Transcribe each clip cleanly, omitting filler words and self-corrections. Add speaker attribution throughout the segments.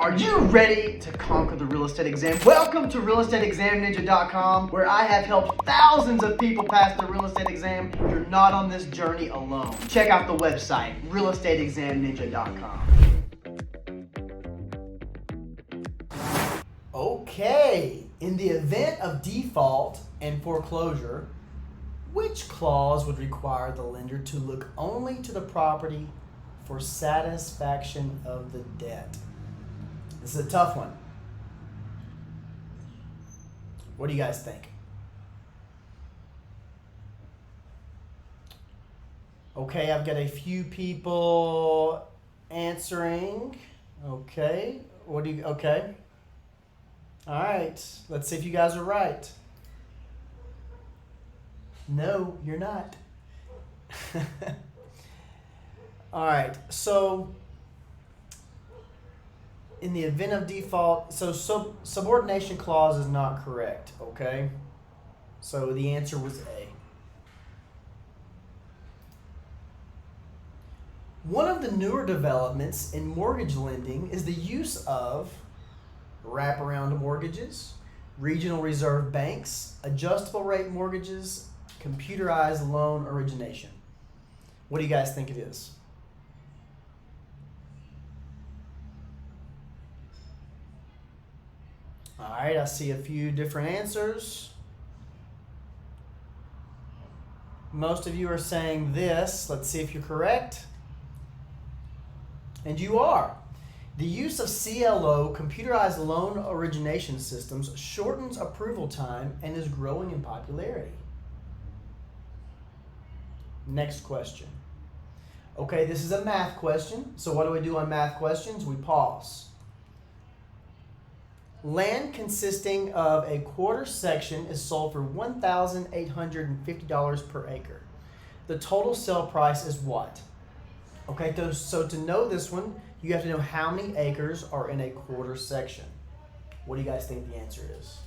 Speaker 1: Are you ready to conquer the real estate exam? Welcome to realestateexamninja.com, where I have helped thousands of people pass the real estate exam. You're not on this journey alone. Check out the website, realestateexamninja.com. Okay, in the event of default and foreclosure, which clause would require the lender to look only to the property for satisfaction of the debt? This is a tough one. What do you guys think? Okay, I've got a few people answering. Okay, okay. All right, let's see if you guys are right. No, you're not. All right, so in the event of default, so subordination clause is not correct, okay? So the answer was A. One of the newer developments in mortgage lending is the use of wraparound mortgages, regional reserve banks, adjustable rate mortgages, computerized loan origination. What do you guys think it is? All right, I see a few different answers. Most of you are saying this. Let's see if you're correct. And you are. The use of CLO, computerized loan origination systems, shortens approval time and is growing in popularity. Next question. Okay, this is a math question. So what do we do on math questions? We pause. Land consisting of a quarter section is sold for $1,850 per acre. The total sale price is what? Okay, so to know this one, you have to know how many acres are in a quarter section. What do you guys think the answer is?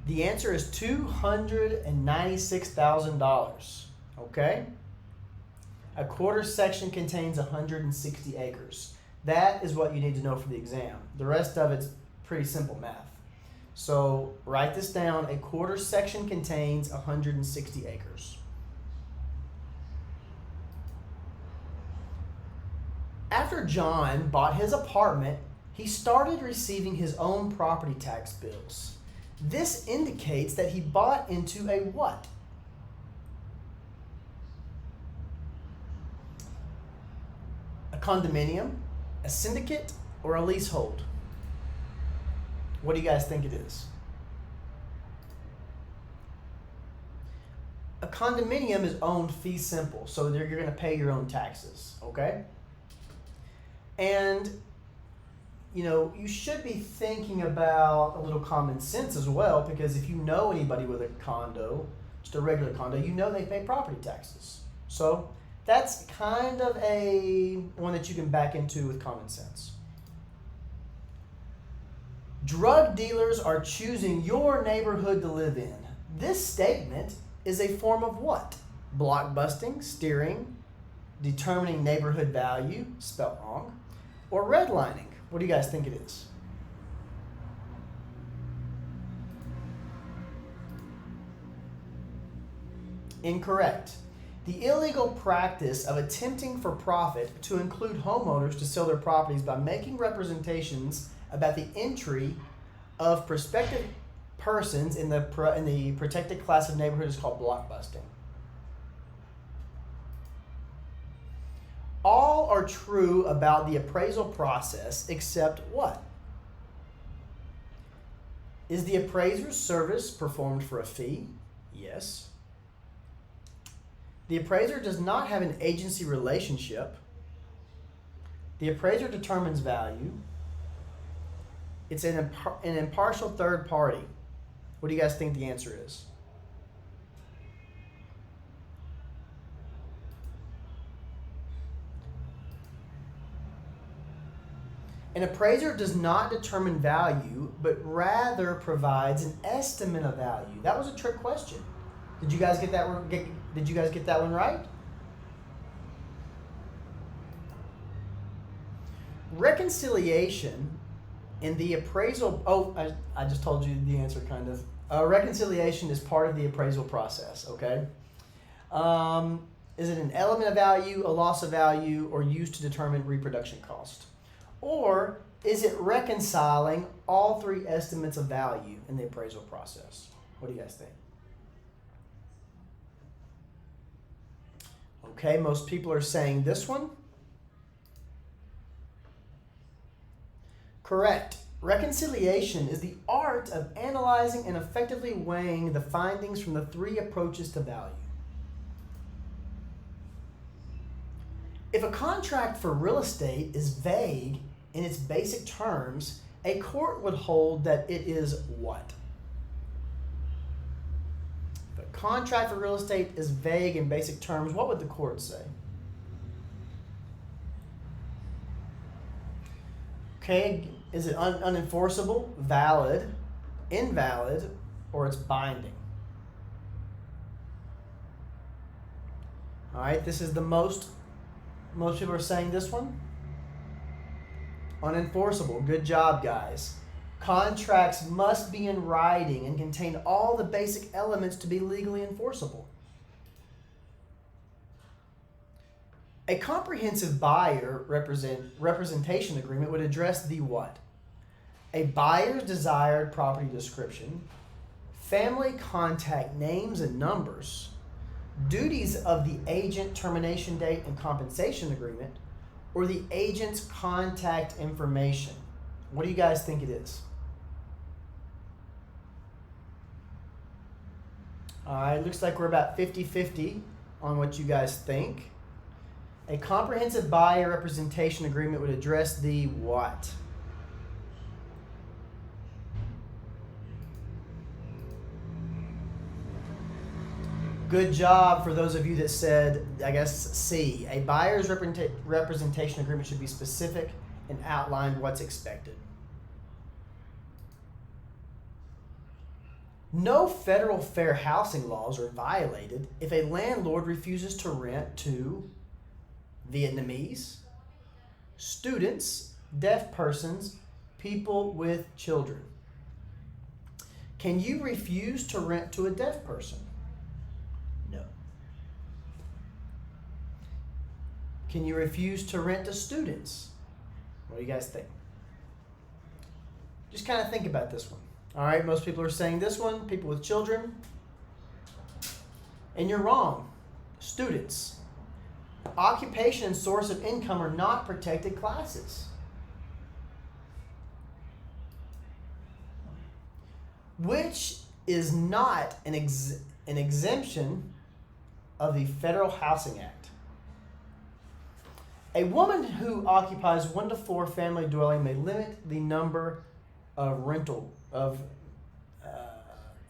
Speaker 1: The answer is $296,000, okay? A quarter section contains 160 acres. That is what you need to know for the exam. The rest of it's pretty simple math. So write this down. A quarter section contains 160 acres. After John bought his apartment, he started receiving his own property tax bills. This indicates that he bought into a what? A condominium, a syndicate, or a leasehold? What do you guys think it is? A condominium is owned fee simple, so you're going to pay your own taxes, okay? And you know, you should be thinking about a little common sense as well, because if you know anybody with a condo, just a regular condo, you know they pay property taxes. So that's kind of a one that you can back into with common sense. Drug dealers are choosing your neighborhood to live in. This statement is a form of what? Blockbusting, steering, determining neighborhood value, spelled wrong, or redlining. What do you guys think it is? Incorrect. The illegal practice of attempting for profit to include homeowners to sell their properties by making representations about the entry of prospective persons in the protected class of neighborhood is called blockbusting. All are true about the appraisal process except what? Is the appraiser's service performed for a fee? Yes. The appraiser does not have an agency relationship. The appraiser determines value. It's an impartial third party. What do you guys think the answer is? An appraiser does not determine value, but rather provides an estimate of value. That was a trick question. Did you guys get that? Did you guys get that one right? Reconciliation in the appraisal. Oh, I just told you the answer, kind of. Reconciliation is part of the appraisal process. Okay. Is it an element of value, a loss of value, or used to determine reproduction cost? Or is it reconciling all three estimates of value in the appraisal process? What do you guys think? Okay, most people are saying this one. Correct. Reconciliation is the art of analyzing and effectively weighing the findings from the three approaches to value. If a contract for real estate is vague in its basic terms, a court would hold that it is what? If a contract for real estate is vague in basic terms, what would the court say? Okay, is it unenforceable, valid, invalid, or it's binding? All right, this is the most people are saying this one. Unenforceable. Good job, guys. Contracts must be in writing and contain all the basic elements to be legally enforceable. A comprehensive buyer representation agreement would address the what? A buyer's desired property description, family contact names and numbers, duties of the agent, termination date and compensation agreement, or the agent's contact information. What do you guys think it is? All right, looks like we're about 50-50 on what you guys think. A comprehensive buyer representation agreement would address the what? Good job for those of you that said, I guess, C. A buyer's representation agreement should be specific and outline what's expected. No federal fair housing laws are violated if a landlord refuses to rent to Vietnamese, students, deaf persons, people with children. Can you refuse to rent to a deaf person? No. Can you refuse to rent to students? What do you guys think? Just kind of think about this one. All right, most people are saying this one, people with children. And you're wrong. Students. Occupation and source of income are not protected classes. Which is not an exemption of the Federal Housing Act. A woman who occupies 1 to 4 family dwelling may limit the number of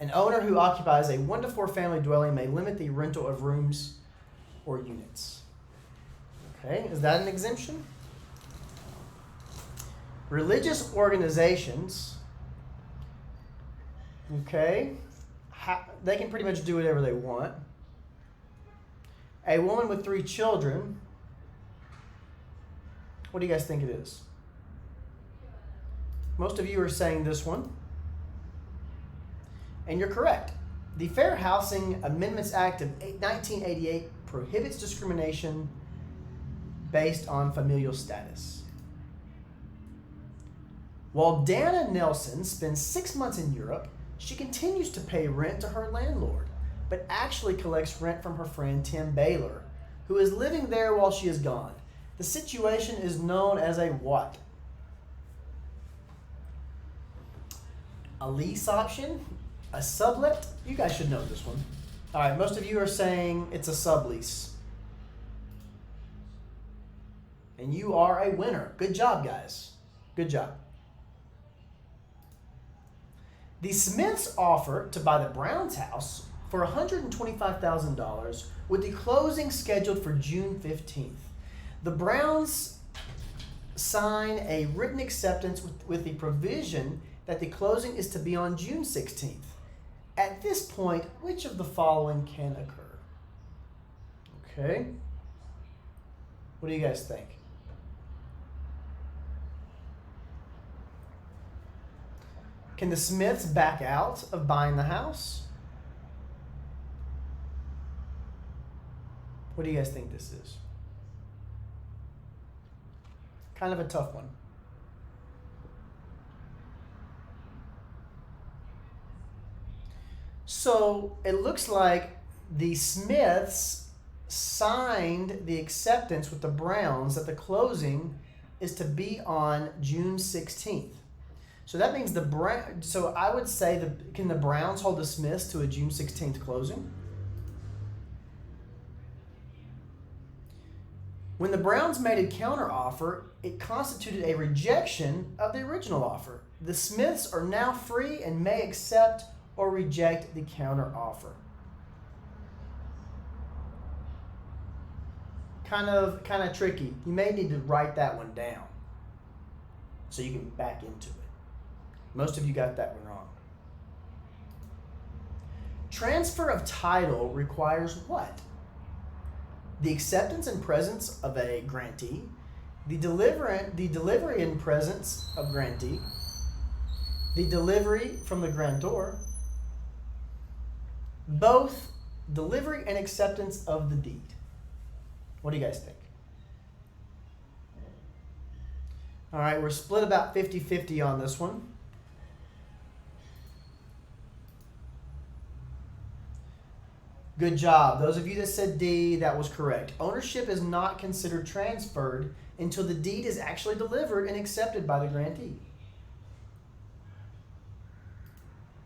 Speaker 1: an owner who occupies a 1 to 4 family dwelling may limit the rental of rooms or units. Okay, is that an exemption? Religious organizations, okay, they can pretty much do whatever they want. A woman with 3 children, what do you guys think it is? Most of you are saying this one. And you're correct. The Fair Housing Amendments Act of 1988 prohibits discrimination based on familial status. While Dana Nelson spends 6 months in Europe, she continues to pay rent to her landlord, but actually collects rent from her friend Tim Baylor, who is living there while she is gone. The situation is known as a what? A lease option? A sublet? You guys should know this one. All right, most of you are saying it's a sublease. And you are a winner. Good job, guys. Good job. The Smiths offer to buy the Browns house for $125,000 with the closing scheduled for June 15th. The Browns sign a written acceptance with the provision that the closing is to be on June 16th. At this point, which of the following can occur? Okay. What do you guys think? Can the Smiths back out of buying the house? What do you guys think this is? Kind of a tough one. So it looks like the Smiths signed the acceptance with the Browns that the closing is to be on June 16th. So that means so I would say can the Browns hold the Smiths to a June 16th closing? When the Browns made a counteroffer, it constituted a rejection of the original offer. The Smiths are now free and may accept or reject the counteroffer. Kind of tricky. You may need to write that one down so you can back into it. Most of you got that one wrong. Transfer of title requires what? The acceptance and presence of a grantee, the delivery and presence of grantee, the delivery from the grantor, both delivery and acceptance of the deed. What do you guys think? All right, we're split about 50-50 on this one. Good job. Those of you that said D, that was correct. Ownership is not considered transferred until the deed is actually delivered and accepted by the grantee.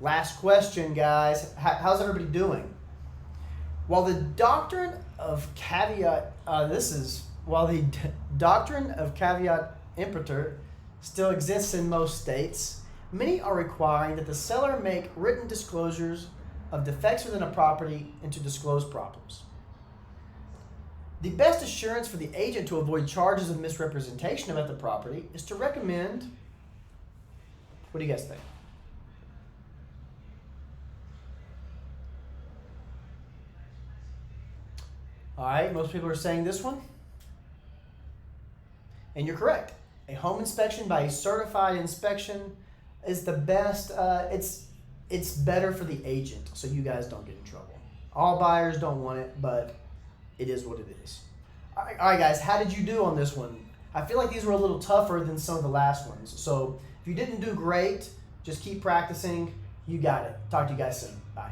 Speaker 1: Last question, guys. How's everybody doing? While the doctrine of caveat emptor still exists in most states, many are requiring that the seller make written disclosures of defects within a property and to disclose problems. The best assurance for the agent to avoid charges of misrepresentation about the property is to recommend, what do you guys think? All right, most people are saying this one. And you're correct. A home inspection by a certified inspection is the best. It's better for the agent, so you guys don't get in trouble. All buyers don't want it, but it is what it is. All right, guys, how did you do on this one? I feel like these were a little tougher than some of the last ones. So if you didn't do great, just keep practicing. You got it. Talk to you guys soon. Bye.